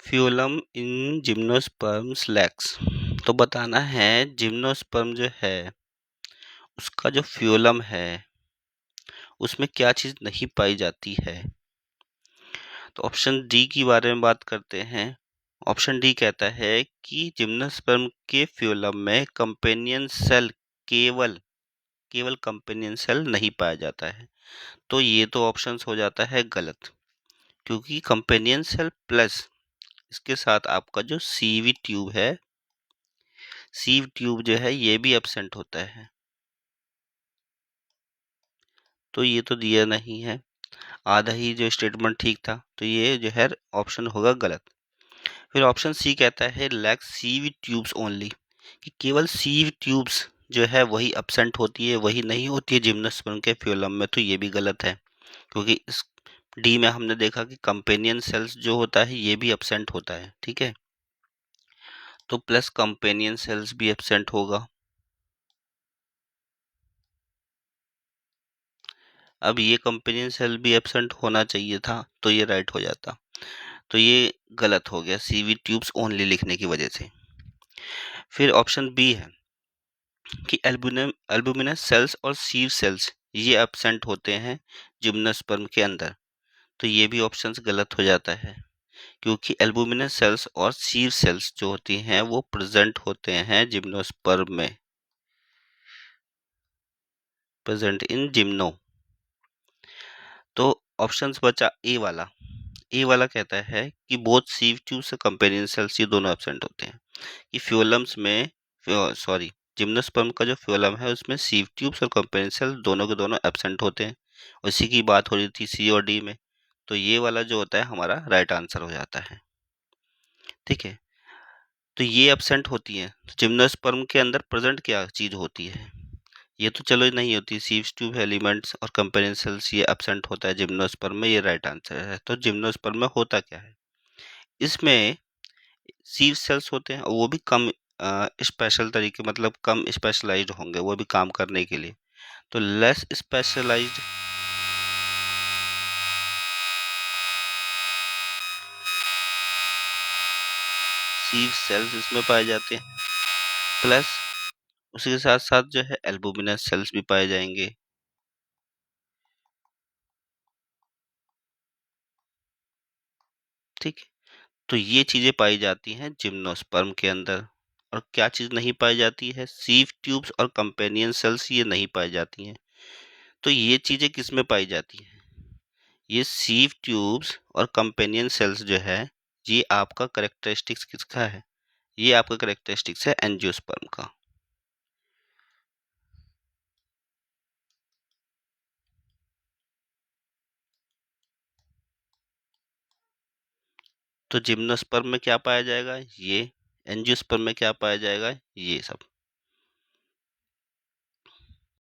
फ्यूलम इन gymnosperm slacks. तो बताना है जिम्नोस्पर्म जो है उसका जो फ्यूलम है उसमें क्या चीज नहीं पाई जाती है। तो ऑप्शन डी की बारे में बात करते हैं। ऑप्शन डी कहता है कि जिम्नोस्पर्म के फ्यूलम में कंपेनियन सेल केवल केवल कंपेनियन सेल नहीं पाया जाता है। तो ये तो ऑप्शन हो जाता है गलत, क्योंकि कंपेनियन सेल प्लस इसके साथ आपका जो सीवी ट्यूब है, सीव ट्यूब जो है ये भी एब्सेंट होता है। तो ये तो दिया नहीं है, आधा ही जो स्टेटमेंट ठीक था, तो ये जो है ऑप्शन होगा गलत। फिर ऑप्शन सी कहता है लैक सीव ट्यूब्स ओनली, कि केवल सीव ट्यूब्स जो है वही एब्सेंट होती है, वही नहीं होती है जिम्नोस्पर्म के फ्यूलम में। तो ये भी गलत है, क्योंकि इस डी में हमने देखा कि कंपेनियन सेल्स जो होता है ये भी एब्सेंट होता है। ठीक है, तो प्लस कंपेनियन सेल्स भी एब्सेंट होगा। अब ये कंपेनियन सेल भी एब्सेंट होना चाहिए था, तो ये राइट हो जाता। तो ये गलत हो गया सीवी ट्यूब्स ओनली लिखने की वजह से। फिर ऑप्शन बी है कि एल्बुमिनस सेल्स और सीव सेल्स ये एब्सेंट होते हैं जिम्नोस्पर्म के अंदर। तो ये भी ऑप्शन गलत हो जाता है, क्योंकि एल्बुमिनस सेल्स और सीव सेल्स जो होती हैं वो प्रेजेंट होते हैं जिम्नोस्पर्म में, प्रेजेंट इन जिम्नो। तो ऑप्शंस बचा ए वाला। ए वाला कहता है कि बोथ सीव ट्यूब्स और कंपेनियन सेल्स ये दोनों एब्सेंट होते हैं, कि फ्यूलम्स में सॉरी जिम्नोस्पर्म का जो फ्यूलम है उसमें सीव ट्यूब्स और कंपेनियन सेल दोनों के दोनों एब्सेंट होते हैं। उसी की बात हो रही थी सी और डी में। तो ये वाला जो होता है हमारा राइट आंसर हो जाता है। ठीक है, तो ये एब्सेंट होती है, तो जिम्नोस्पर्म के अंदर प्रेजेंट क्या चीज होती है? ये तो चलो नहीं होती, सीव ट्यूब एलिमेंट्स और कंपेनियन सेल्स ये एब्सेंट होता है जिम्नोस्पर्म में, ये राइट आंसर है। तो जिम्नोस्पर्म में होता क्या है? इसमें सीव सेल्स होते हैं और वो भी कम स्पेशल तरीके, मतलब कम स्पेशलाइज्ड होंगे वो भी काम करने के लिए। तो लेस स्पेशलाइज्ड सीव सेल्स इसमें पाए जाते हैं, प्लस उसी के साथ साथ जो है एल्बुमिनस सेल्स भी पाए जाएंगे। ठीक है, तो ये चीजें पाई जाती हैं जिम्नोस्पर्म के अंदर। और क्या चीज नहीं पाई जाती है? सीव ट्यूब्स और कंपेनियन सेल्स ये नहीं पाई जाती हैं। तो ये चीजें किस में पाई जाती हैं? ये सीव ट्यूब्स और कंपेनियन सेल्स जो है ये आपका करेक्टरिस्टिक्स किसका है? ये आपका करेक्टरिस्टिक्स है एंजियोस्पर्म का। तो जिम्नोस्पर्म में क्या पाया जाएगा? ये। एंजियोस्पर्म में क्या पाया जाएगा? ये सब।